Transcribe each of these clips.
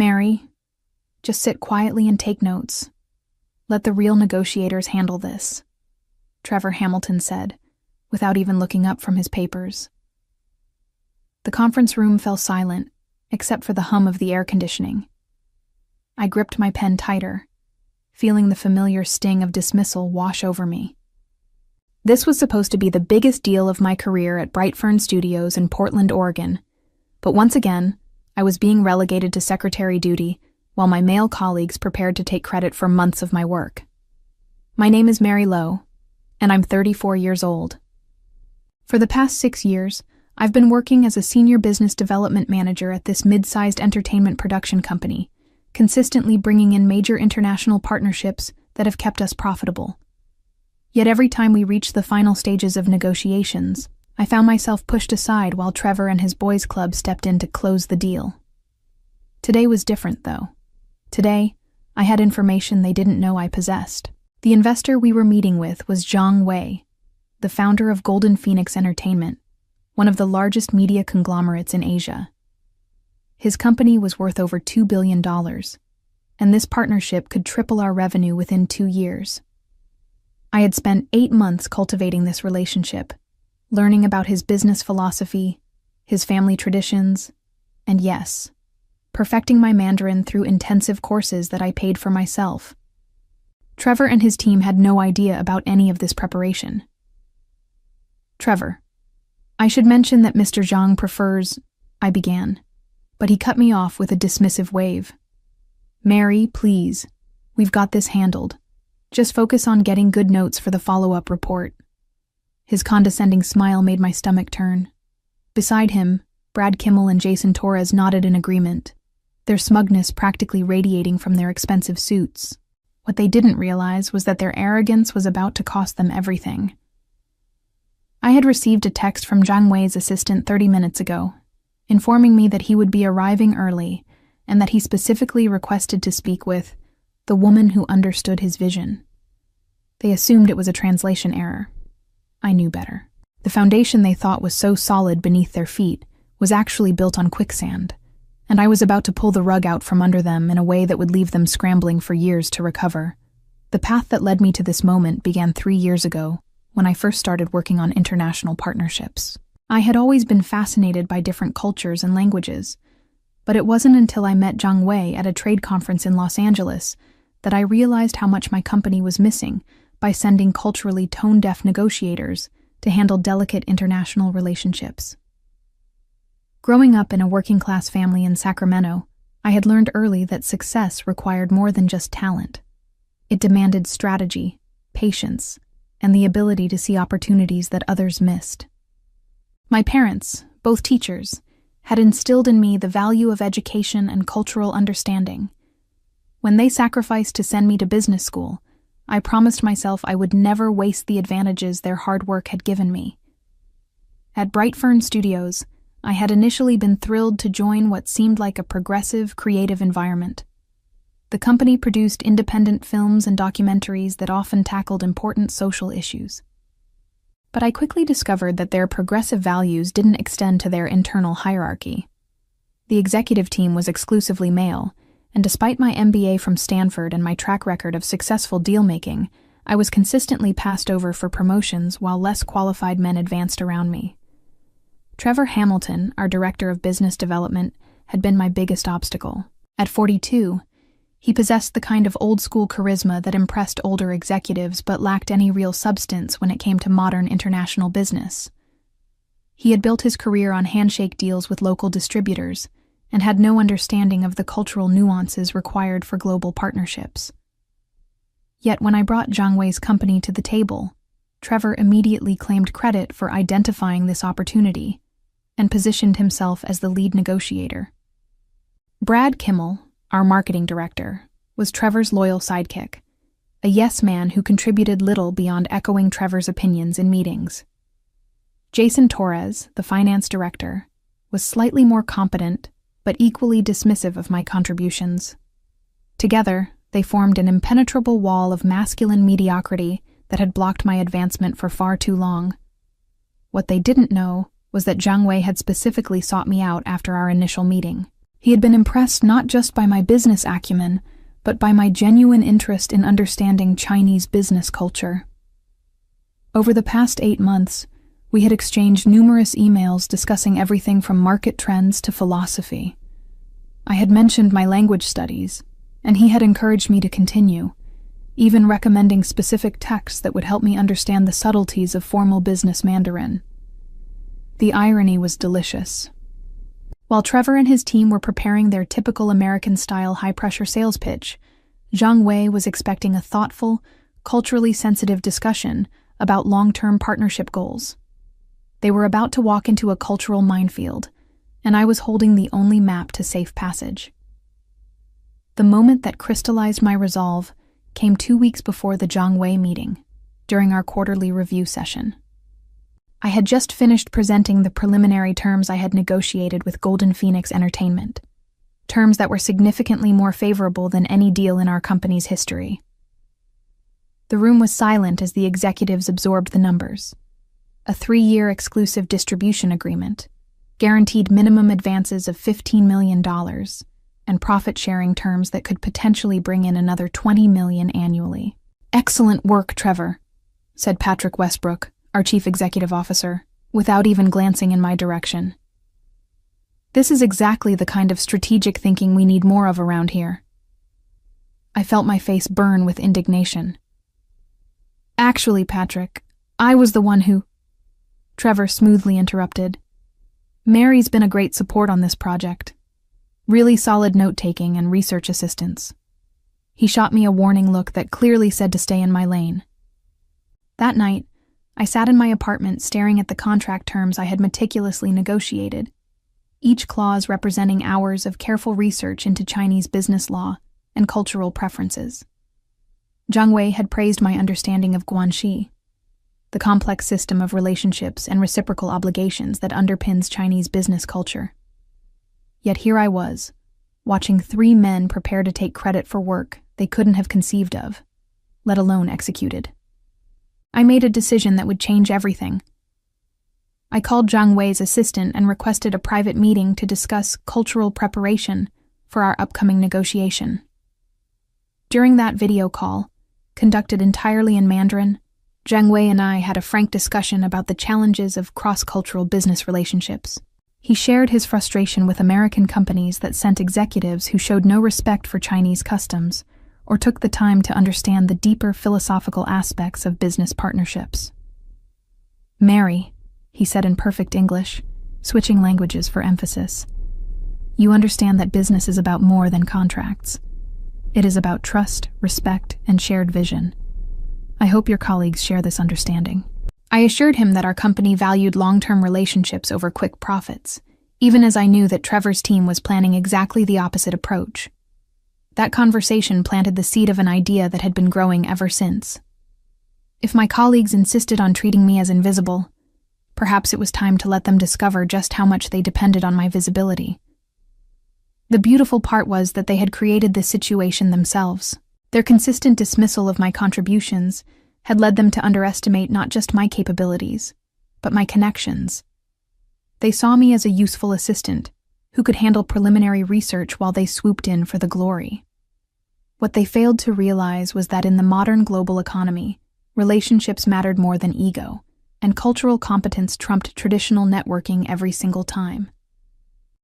Mary, just sit quietly and take notes. Let the real negotiators handle this, Trevor Hamilton said, without even looking up from his papers. The conference room fell silent, except for the hum of the air conditioning. I gripped my pen tighter, feeling the familiar sting of dismissal wash over me. This was supposed to be the biggest deal of my career at Brightfern Studios in Portland, Oregon, but once again, I was being relegated to secretary duty while my male colleagues prepared to take credit for months of my work. My name is Mary Lowe, and I'm 34 years old. For the past 6 years, I've been working as a senior business development manager at this mid-sized entertainment production company, consistently bringing in major international partnerships that have kept us profitable. Yet every time we reached the final stages of negotiations, I found myself pushed aside while Trevor and his boys' club stepped in to close the deal. Today was different, though. Today, I had information they didn't know I possessed. The investor we were meeting with was Zhang Wei, the founder of Golden Phoenix Entertainment, one of the largest media conglomerates in Asia. His company was worth over $2 billion, and this partnership could triple our revenue within 2 years. I had spent 8 months cultivating this relationship, learning about his business philosophy, his family traditions, and yes, perfecting my Mandarin through intensive courses that I paid for myself. Trevor and his team had no idea about any of this preparation. Trevor, I should mention that Mr. Zhang prefers, I began, but he cut me off with a dismissive wave. Mary, please, we've got this handled. Just focus on getting good notes for the follow-up report. His condescending smile made my stomach turn. Beside him, Brad Kimmel and Jason Torres nodded in agreement, their smugness practically radiating from their expensive suits. What they didn't realize was that their arrogance was about to cost them everything. I had received a text from Zhang Wei's assistant 30 minutes ago, informing me that he would be arriving early and that he specifically requested to speak with the woman who understood his vision. They assumed it was a translation error. I knew better. The foundation they thought was so solid beneath their feet was actually built on quicksand, and I was about to pull the rug out from under them in a way that would leave them scrambling for years to recover. The path that led me to this moment began 3 years ago, when I first started working on international partnerships. I had always been fascinated by different cultures and languages, but it wasn't until I met Zhang Wei at a trade conference in Los Angeles that I realized how much my company was missing by sending culturally tone-deaf negotiators to handle delicate international relationships. Growing up in a working-class family in Sacramento, I had learned early that success required more than just talent. It demanded strategy, patience, and the ability to see opportunities that others missed. My parents, both teachers, had instilled in me the value of education and cultural understanding. When they sacrificed to send me to business school, I promised myself I would never waste the advantages their hard work had given me. At Brightfern Studios, I had initially been thrilled to join what seemed like a progressive, creative environment. The company produced independent films and documentaries that often tackled important social issues. But I quickly discovered that their progressive values didn't extend to their internal hierarchy. The executive team was exclusively male, and despite my MBA from Stanford and my track record of successful deal-making, I was consistently passed over for promotions while less qualified men advanced around me. Trevor Hamilton, our director of business development, had been my biggest obstacle. At 42, he possessed the kind of old-school charisma that impressed older executives but lacked any real substance when it came to modern international business. He had built his career on handshake deals with local distributors and had no understanding of the cultural nuances required for global partnerships. Yet when I brought Zhang Wei's company to the table, Trevor immediately claimed credit for identifying this opportunity and positioned himself as the lead negotiator. Brad Kimmel, our marketing director, was Trevor's loyal sidekick, a yes man who contributed little beyond echoing Trevor's opinions in meetings. Jason Torres, the finance director, was slightly more competent but equally dismissive of my contributions. Together, they formed an impenetrable wall of masculine mediocrity that had blocked my advancement for far too long. What they didn't know was that Zhang Wei had specifically sought me out after our initial meeting. He had been impressed not just by my business acumen, but by my genuine interest in understanding Chinese business culture. Over the past 8 months, we had exchanged numerous emails discussing everything from market trends to philosophy. I had mentioned my language studies, and he had encouraged me to continue, even recommending specific texts that would help me understand the subtleties of formal business Mandarin. The irony was delicious. While Trevor and his team were preparing their typical American-style high-pressure sales pitch, Zhang Wei was expecting a thoughtful, culturally sensitive discussion about long-term partnership goals. They were about to walk into a cultural minefield, and I was holding the only map to safe passage. The moment that crystallized my resolve came 2 weeks before the Zhang Wei meeting, during our quarterly review session. I had just finished presenting the preliminary terms I had negotiated with Golden Phoenix Entertainment, terms that were significantly more favorable than any deal in our company's history. The room was silent as the executives absorbed the numbers. A 3-year exclusive distribution agreement, guaranteed minimum advances of $15 million, and profit-sharing terms that could potentially bring in another $20 million annually. "Excellent work, Trevor," said Patrick Westbrook, our chief executive officer, without even glancing in my direction. "This is exactly the kind of strategic thinking we need more of around here." I felt my face burn with indignation. "Actually, Patrick, I was the one who—" Trevor smoothly interrupted. "Mary's been a great support on this project. Really solid note-taking and research assistance." He shot me a warning look that clearly said to stay in my lane. That night, I sat in my apartment staring at the contract terms I had meticulously negotiated, each clause representing hours of careful research into Chinese business law and cultural preferences. Zhang Wei had praised my understanding of Guanxi, the complex system of relationships and reciprocal obligations that underpins Chinese business culture. Yet here I was, watching 3 men prepare to take credit for work they couldn't have conceived of, let alone executed. I made a decision that would change everything. I called Zhang Wei's assistant and requested a private meeting to discuss cultural preparation for our upcoming negotiation. During that video call, conducted entirely in Mandarin, Zhang Wei and I had a frank discussion about the challenges of cross-cultural business relationships. He shared his frustration with American companies that sent executives who showed no respect for Chinese customs or took the time to understand the deeper philosophical aspects of business partnerships. "Mary," he said in perfect English, switching languages for emphasis, "you understand that business is about more than contracts. It is about trust, respect, and shared vision. I hope your colleagues share this understanding." I assured him that our company valued long-term relationships over quick profits, even as I knew that Trevor's team was planning exactly the opposite approach. That conversation planted the seed of an idea that had been growing ever since. If my colleagues insisted on treating me as invisible, perhaps it was time to let them discover just how much they depended on my visibility. The beautiful part was that they had created this situation themselves. Their consistent dismissal of my contributions had led them to underestimate not just my capabilities, but my connections. They saw me as a useful assistant who could handle preliminary research while they swooped in for the glory. What they failed to realize was that in the modern global economy, relationships mattered more than ego, and cultural competence trumped traditional networking every single time.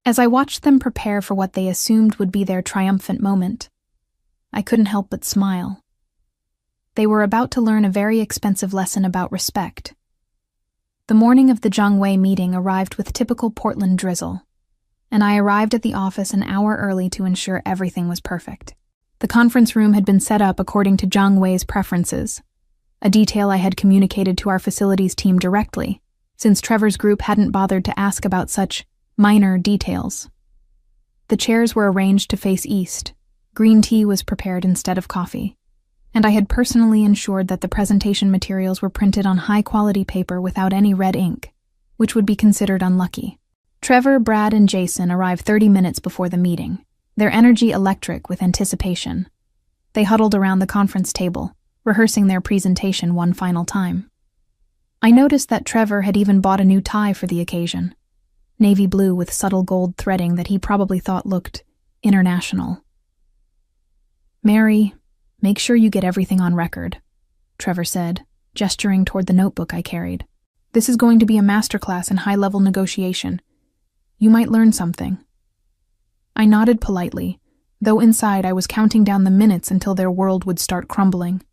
As I watched them prepare for what they assumed would be their triumphant moment, I couldn't help but smile. They were about to learn a very expensive lesson about respect. The morning of the Zhang Wei meeting arrived with typical Portland drizzle, and I arrived at the office an hour early to ensure everything was perfect. The conference room had been set up according to Zhang Wei's preferences, a detail I had communicated to our facilities team directly, since Trevor's group hadn't bothered to ask about such minor details. The chairs were arranged to face east, green tea was prepared instead of coffee, and I had personally ensured that the presentation materials were printed on high-quality paper without any red ink, which would be considered unlucky. Trevor, Brad, and Jason arrived 30 minutes before the meeting, their energy electric with anticipation. They huddled around the conference table, rehearsing their presentation one final time. I noticed that Trevor had even bought a new tie for the occasion. navy blue with subtle gold threading that he probably thought looked international. "Mary, make sure you get everything on record," Trevor said, gesturing toward the notebook I carried. "This is going to be a masterclass in high-level negotiation. You might learn something." I nodded politely, though inside I was counting down the minutes until their world would start crumbling.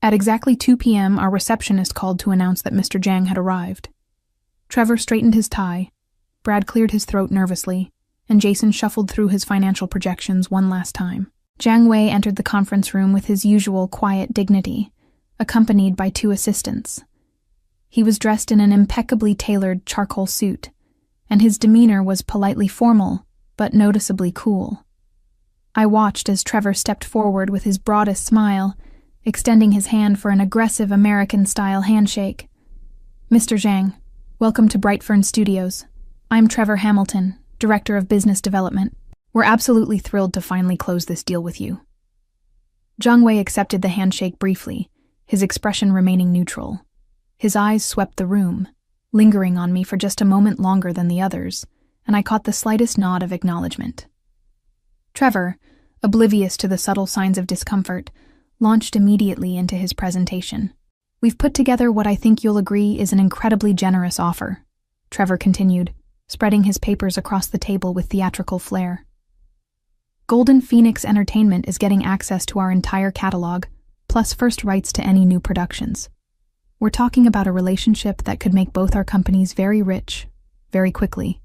At exactly 2 p.m., our receptionist called to announce that Mr. Zhang had arrived. Trevor straightened his tie, Brad cleared his throat nervously, and Jason shuffled through his financial projections one last time. Zhang Wei entered the conference room with his usual quiet dignity, accompanied by 2 assistants. He was dressed in an impeccably tailored charcoal suit, and his demeanor was politely formal, but noticeably cool. I watched as Trevor stepped forward with his broadest smile, extending his hand for an aggressive American-style handshake. "Mr. Zhang, welcome to Brightfern Studios. I'm Trevor Hamilton, Director of Business Development. We're absolutely thrilled to finally close this deal with you." Zhang Wei accepted the handshake briefly, his expression remaining neutral. His eyes swept the room, lingering on me for just a moment longer than the others, and I caught the slightest nod of acknowledgement. Trevor, oblivious to the subtle signs of discomfort, launched immediately into his presentation. "We've put together what I think you'll agree is an incredibly generous offer," Trevor continued, spreading his papers across the table with theatrical flair. "Golden Phoenix Entertainment is getting access to our entire catalog, plus first rights to any new productions. We're talking about a relationship that could make both our companies very rich, very quickly."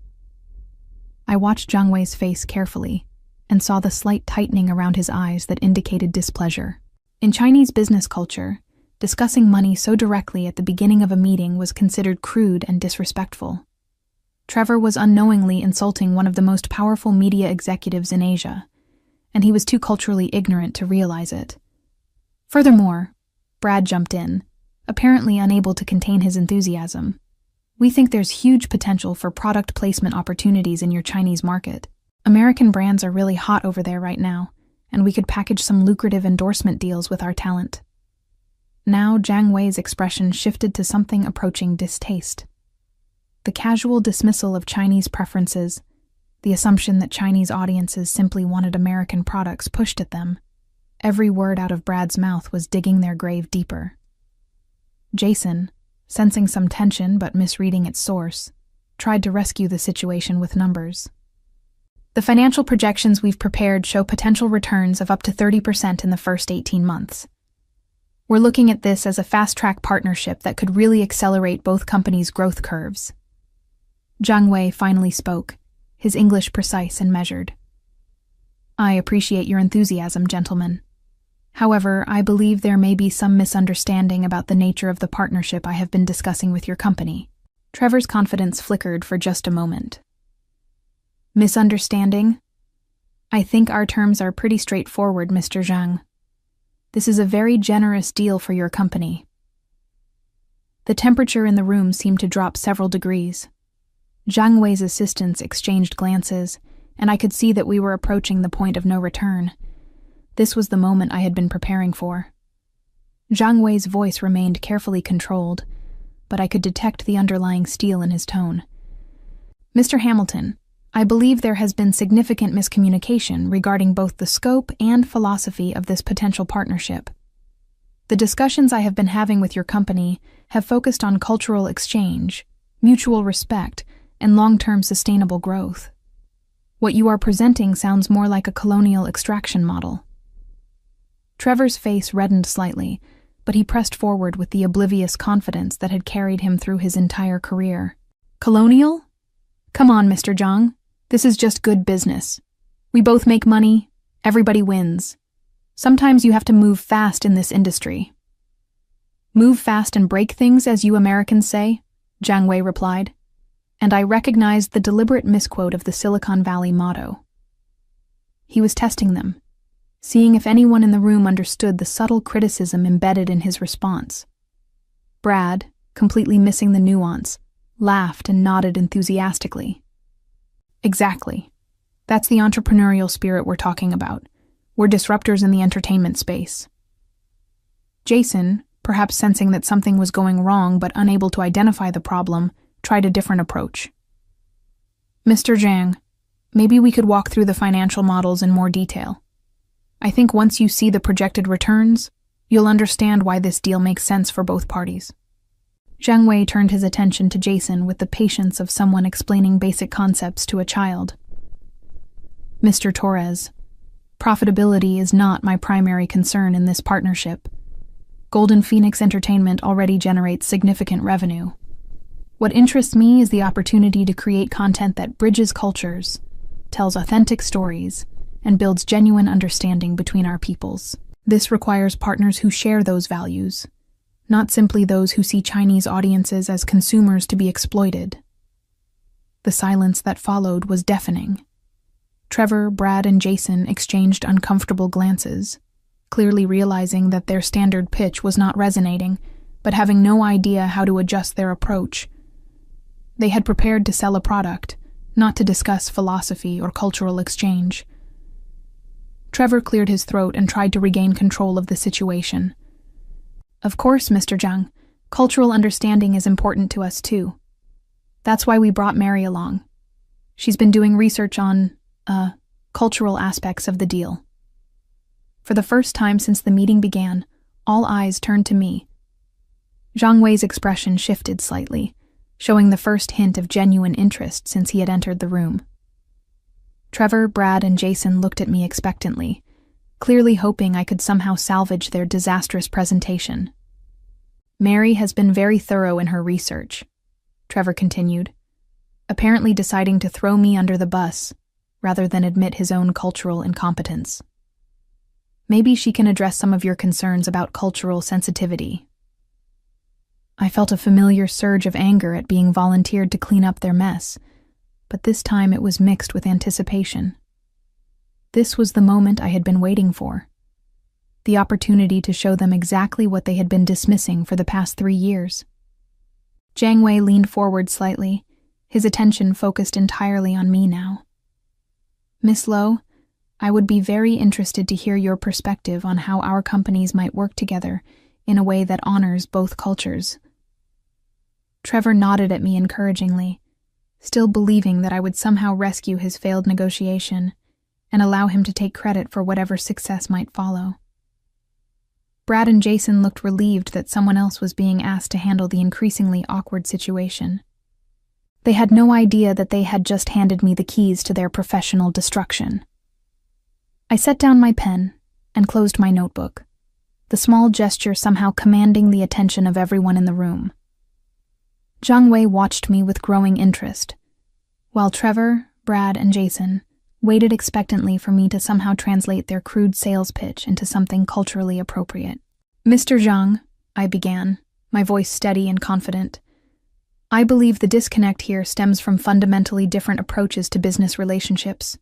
I watched Zhang Wei's face carefully and saw the slight tightening around his eyes that indicated displeasure. In Chinese business culture, discussing money so directly at the beginning of a meeting was considered crude and disrespectful. Trevor was unknowingly insulting one of the most powerful media executives in Asia, and he was too culturally ignorant to realize it. Furthermore, Brad jumped in, apparently unable to contain his enthusiasm. "We think there's huge potential for product placement opportunities in your Chinese market. American brands are really hot over there right now, and we could package some lucrative endorsement deals with our talent." Now Zhang Wei's expression shifted to something approaching distaste. The casual dismissal of Chinese preferences, the assumption that Chinese audiences simply wanted American products pushed at them. Every word out of Brad's mouth was digging their grave deeper. Jason, sensing some tension but misreading its source, tried to rescue the situation with numbers. "The financial projections we've prepared show potential returns of up to 30% in the first 18 months. We're looking at this as a fast-track partnership that could really accelerate both companies' growth curves." Zhang Wei finally spoke, his English precise and measured. "I appreciate your enthusiasm, gentlemen. However, I believe there may be some misunderstanding about the nature of the partnership I have been discussing with your company." Trevor's confidence flickered for just a moment. "Misunderstanding? I think our terms are pretty straightforward, Mr. Zhang. This is a very generous deal for your company." The temperature in the room seemed to drop several degrees. Zhang Wei's assistants exchanged glances, and I could see that we were approaching the point of no return. This was the moment I had been preparing for. Zhang Wei's voice remained carefully controlled, but I could detect the underlying steel in his tone. "Mr. Hamilton, I believe there has been significant miscommunication regarding both the scope and philosophy of this potential partnership. The discussions I have been having with your company have focused on cultural exchange, mutual respect, and long-term sustainable growth. What you are presenting sounds more like a colonial extraction model." Trevor's face reddened slightly, but he pressed forward with the oblivious confidence that had carried him through his entire career. "Colonial? Come on, Mr. Zhang. This is just good business. We both make money, everybody wins. Sometimes you have to move fast in this industry." "Move fast and break things, as you Americans say," Zhang Wei replied, and I recognized the deliberate misquote of the Silicon Valley motto. He was testing them, seeing if anyone in the room understood the subtle criticism embedded in his response. Brad, completely missing the nuance, laughed and nodded enthusiastically. "Exactly. That's the entrepreneurial spirit we're talking about. We're disruptors in the entertainment space." Jason, perhaps sensing that something was going wrong but unable to identify the problem, tried a different approach. Mr. Zhang, maybe we could walk through the financial models in more detail. I think once you see the projected returns, you'll understand why this deal makes sense for both parties. Zhang Wei turned his attention to Jason with the patience of someone explaining basic concepts to a child. Mr. Torres, profitability is not my primary concern in this partnership. Golden Phoenix Entertainment already generates significant revenue. What interests me is the opportunity to create content that bridges cultures, tells authentic stories, and builds genuine understanding between our peoples. This requires partners who share those values, not simply those who see Chinese audiences as consumers to be exploited. The silence that followed was deafening. Trevor, Brad, and Jason exchanged uncomfortable glances, clearly realizing that their standard pitch was not resonating, but having no idea how to adjust their approach. They had prepared to sell a product, not to discuss philosophy or cultural exchange. Trevor cleared his throat and tried to regain control of the situation. Of course, Mr. Zhang, cultural understanding is important to us too. That's why we brought Mary along. She's been doing research on, cultural aspects of the deal. For the first time since the meeting began, all eyes turned to me. Zhang Wei's expression shifted slightly, showing the first hint of genuine interest since he had entered the room. Trevor, Brad, and Jason looked at me expectantly, clearly hoping I could somehow salvage their disastrous presentation. Mary has been very thorough in her research, Trevor continued, apparently deciding to throw me under the bus rather than admit his own cultural incompetence. Maybe she can address some of your concerns about cultural sensitivity. I felt a familiar surge of anger at being volunteered to clean up their mess, but this time it was mixed with anticipation. This was the moment I had been waiting for. The opportunity to show them exactly what they had been dismissing for the past 3 years. Zhang Wei leaned forward slightly, his attention focused entirely on me now. Miss Lo, I would be very interested to hear your perspective on how our companies might work together in a way that honors both cultures. Trevor nodded at me encouragingly, still believing that I would somehow rescue his failed negotiation and allow him to take credit for whatever success might follow. Brad and Jason looked relieved that someone else was being asked to handle the increasingly awkward situation. They had no idea that they had just handed me the keys to their professional destruction. I set down my pen and closed my notebook, the small gesture somehow commanding the attention of everyone in the room. Zhang Wei watched me with growing interest, while Trevor, Brad, and Jason waited expectantly for me to somehow translate their crude sales pitch into something culturally appropriate. Mr. Zhang, I began, my voice steady and confident, I believe the disconnect here stems from fundamentally different approaches to business relationships.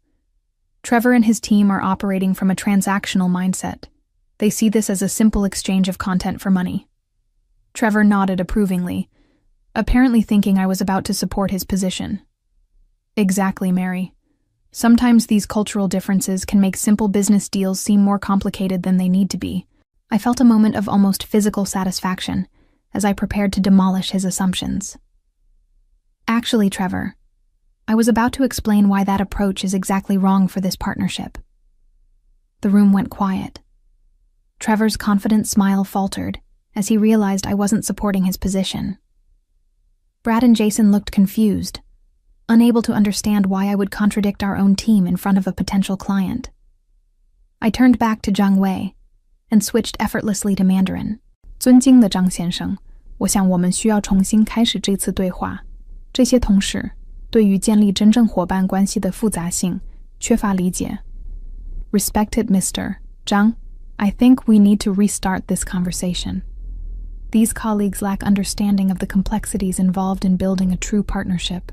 Trevor and his team are operating from a transactional mindset. They see this as a simple exchange of content for money. Trevor nodded approvingly, apparently thinking I was about to support his position. Exactly, Mary. Sometimes these cultural differences can make simple business deals seem more complicated than they need to be. I felt a moment of almost physical satisfaction as I prepared to demolish his assumptions. Actually, Trevor, I was about to explain why that approach is exactly wrong for this partnership. The room went quiet. Trevor's confident smile faltered as he realized I wasn't supporting his position. Brad and Jason looked confused, unable to understand why I would contradict our own team in front of a potential client. I turned back to Zhang Wei and switched effortlessly to Mandarin. 尊敬的张先生，我想我们需要重新开始这次对话。这些同事对于建立真正伙伴关系的复杂性缺乏理解。Respected Mr. Zhang, I think we need to restart this conversation. These colleagues lack understanding of the complexities involved in building a true partnership.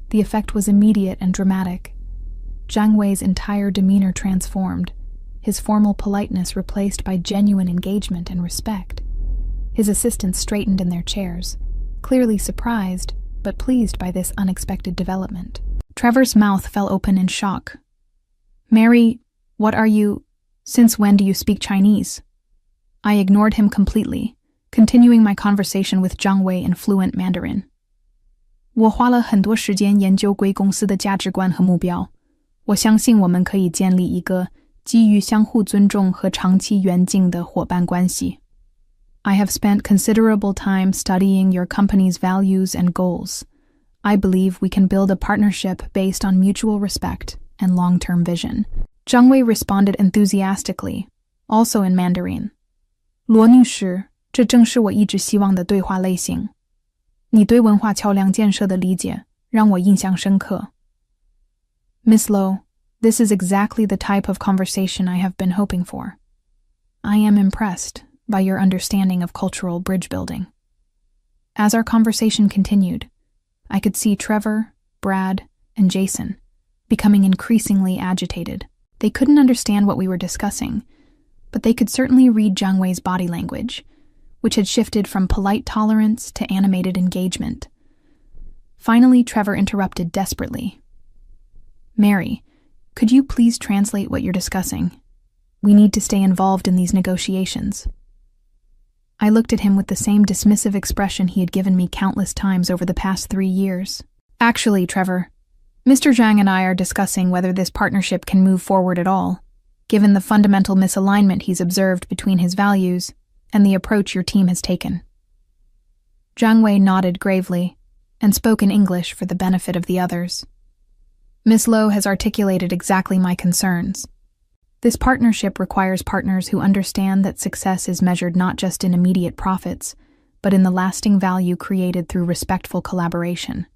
The effect was immediate and dramatic. Zhang Wei's entire demeanor transformed, his formal politeness replaced by genuine engagement and respect. His assistants straightened in their chairs, clearly surprised but pleased by this unexpected development. Trevor's mouth fell open in shock. Mary, what are you... Since when do you speak Chinese? I ignored him completely, continuing my conversation with Zhang Wei in fluent Mandarin. 我花了很多时间研究贵公司的价值观和目标。我相信我们可以建立一个基于相互尊重和长期远景的伙伴关系。I have spent considerable time studying your company's values and goals. I believe we can build a partnership based on mutual respect and long-term vision. Zhang Wei responded enthusiastically, also in Mandarin. 罗女士，这正是我一直希望的对话类型。你对文化桥梁建设的理解让我印象深刻。Miss Lo, this is exactly the type of conversation I have been hoping for. I am impressed by your understanding of cultural bridge building. As our conversation continued, I could see Trevor, Brad, and Jason becoming increasingly agitated. They couldn't understand what we were discussing, but they could certainly read Zhang Wei's body language, which had shifted from polite tolerance to animated engagement. Finally, Trevor interrupted desperately. Mary, could you please translate what you're discussing? We need to stay involved in these negotiations. I looked at him with the same dismissive expression he had given me countless times over the past 3 years. Actually, Trevor, Mr. Zhang and I are discussing whether this partnership can move forward at all, given the fundamental misalignment he's observed between his values and the approach your team has taken. Zhang Wei nodded gravely and spoke in English for the benefit of the others. Miss Lo has articulated exactly my concerns. This partnership requires partners who understand that success is measured not just in immediate profits, but in the lasting value created through respectful collaboration.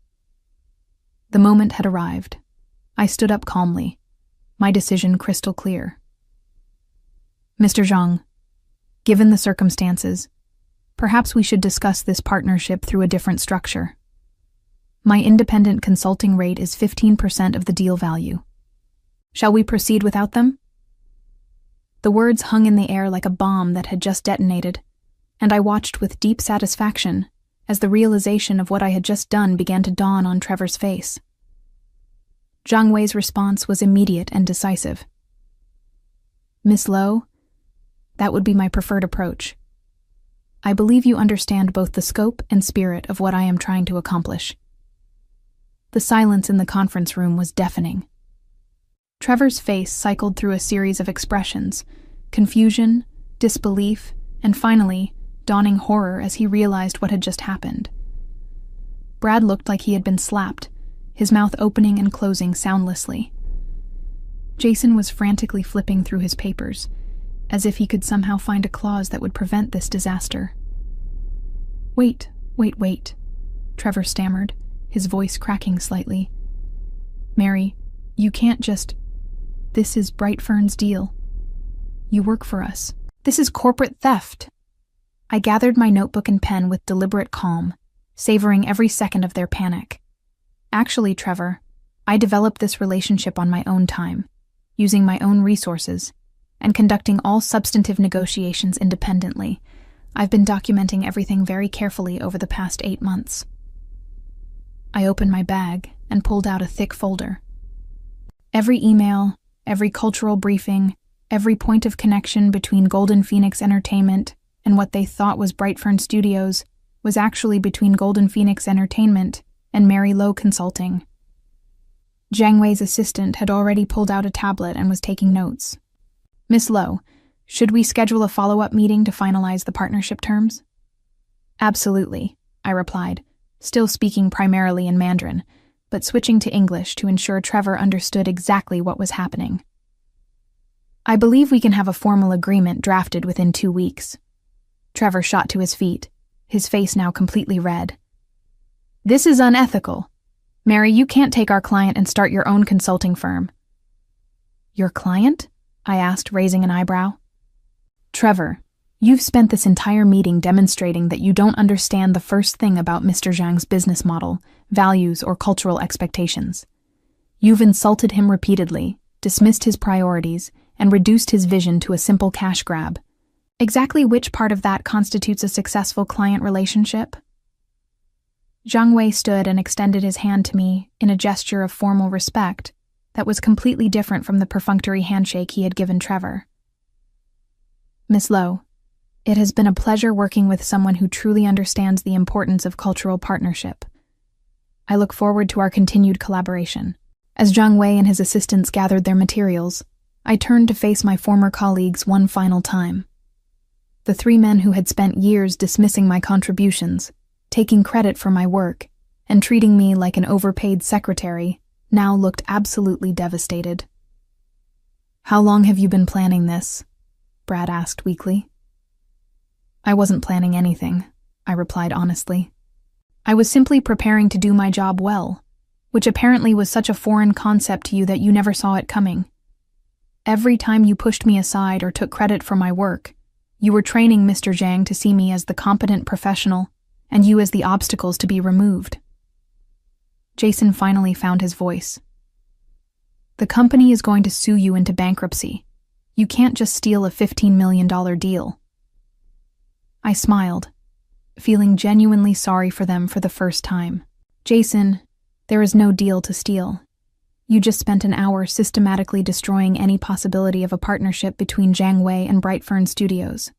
The moment had arrived. I stood up calmly, my decision crystal clear. Mr. Zhang, given the circumstances, perhaps we should discuss this partnership through a different structure. My independent consulting rate is 15% of the deal value. Shall we proceed without them? The words hung in the air like a bomb that had just detonated, and I watched with deep satisfaction as the realization of what I had just done began to dawn on Trevor's face. Zhang Wei's response was immediate and decisive. Miss Lo, that would be my preferred approach. I believe you understand both the scope and spirit of what I am trying to accomplish. The silence in the conference room was deafening. Trevor's face cycled through a series of expressions, confusion, disbelief, and finally, dawning horror as he realized what had just happened. Brad looked like he had been slapped, his mouth opening and closing soundlessly. Jason was frantically flipping through his papers, as if he could somehow find a clause that would prevent this disaster. Wait, Trevor stammered, his voice cracking slightly. Mary, you can't just... This is Brightfern's deal. You work for us. This is corporate theft. I gathered my notebook and pen with deliberate calm, savoring every second of their panic. Actually, Trevor, I developed this relationship on my own time, using my own resources, and conducting all substantive negotiations independently. I've been documenting everything very carefully over the past 8 months. I opened my bag and pulled out a thick folder. Every email, every cultural briefing, every point of connection between Golden Phoenix Entertainment and what they thought was Brightfern Studios was actually between Golden Phoenix Entertainment and Mary Lo Consulting. Zhang Wei's assistant had already pulled out a tablet and was taking notes. Miss Lo, should we schedule a follow-up meeting to finalize the partnership terms? Absolutely, I replied, still speaking primarily in Mandarin, but switching to English to ensure Trevor understood exactly what was happening. I believe we can have a formal agreement drafted within 2 weeks. Trevor shot to his feet, his face now completely red. This is unethical. Mary, you can't take our client and start your own consulting firm. Your client? I asked, raising an eyebrow. Trevor, you've spent this entire meeting demonstrating that you don't understand the first thing about Mr. Zhang's business model, values, or cultural expectations. You've insulted him repeatedly, dismissed his priorities, and reduced his vision to a simple cash grab. Exactly which part of that constitutes a successful client relationship? Zhang Wei stood and extended his hand to me in a gesture of formal respect that was completely different from the perfunctory handshake he had given Trevor. Miss Lo, it has been a pleasure working with someone who truly understands the importance of cultural partnership. I look forward to our continued collaboration. As Zhang Wei and his assistants gathered their materials, I turned to face my former colleagues one final time. The three men who had spent years dismissing my contributions, taking credit for my work, and treating me like an overpaid secretary, now looked absolutely devastated. "How long have you been planning this?" Brad asked weakly. "I wasn't planning anything," I replied honestly. "I was simply preparing to do my job well, which apparently was such a foreign concept to you that you never saw it coming. Every time you pushed me aside or took credit for my work, you were training Mr. Zhang to see me as the competent professional and you as the obstacles to be removed." Jason finally found his voice. "The company is going to sue you into bankruptcy. You can't just steal a $15 million deal." I smiled, feeling genuinely sorry for them for the first time. "Jason, there is no deal to steal. You just spent an hour systematically destroying any possibility of a partnership between Zhang Wei and Brightfern Studios.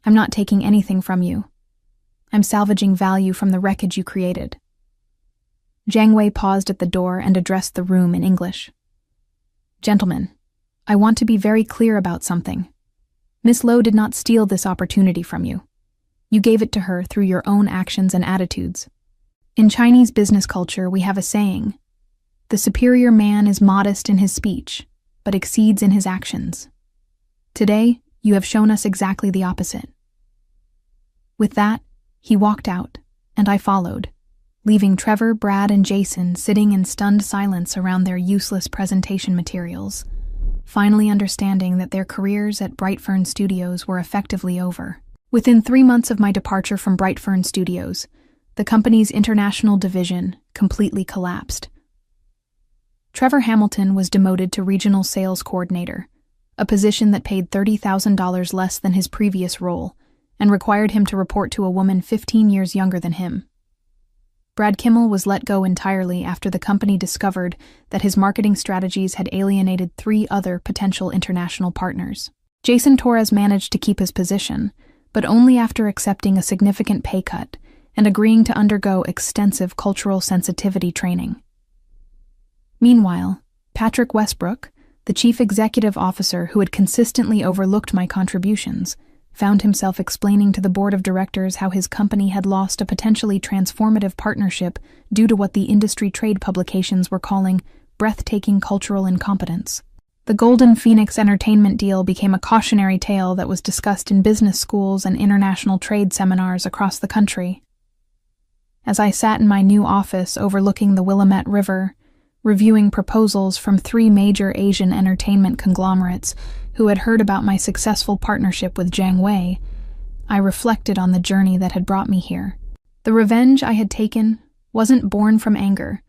I'm not taking anything from you. I'm salvaging value from the wreckage you created." Zhang Wei paused at the door and addressed the room in English. "Gentlemen, I want to be very clear about something. Miss Lo did not steal this opportunity from you. You gave it to her through your own actions and attitudes. In Chinese business culture, we have a saying, 'The superior man is modest in his speech, but exceeds in his actions.' Today, you have shown us exactly the opposite." With that, he walked out, and I followed, leaving Trevor, Brad, and Jason sitting in stunned silence around their useless presentation materials, finally understanding that their careers at Brightfern Studios were effectively over. Within 3 months of my departure from Brightfern Studios, the company's international division completely collapsed. Trevor Hamilton was demoted to regional sales coordinator, a position that paid $30,000 less than his previous role and required him to report to a woman 15 years younger than him. Brad Kimmel was let go entirely after the company discovered that his marketing strategies had alienated 3 other potential international partners. Jason Torres managed to keep his position, but only after accepting a significant pay cut and agreeing to undergo extensive cultural sensitivity training. Meanwhile, Patrick Westbrook, the chief executive officer who had consistently overlooked my contributions, found himself explaining to the board of directors how his company had lost a potentially transformative partnership due to what the industry trade publications were calling breathtaking cultural incompetence. The Golden Phoenix Entertainment deal became a cautionary tale that was discussed in business schools and international trade seminars across the country. As I sat in my new office overlooking the Willamette River, reviewing proposals from 3 major Asian entertainment conglomerates who had heard about my successful partnership with Zhang Wei, I reflected on the journey that had brought me here. The revenge I had taken wasn't born from anger,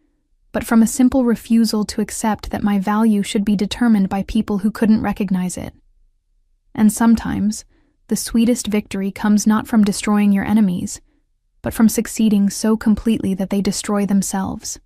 but from a simple refusal to accept that my value should be determined by people who couldn't recognize it. And sometimes, the sweetest victory comes not from destroying your enemies, but from succeeding so completely that they destroy themselves.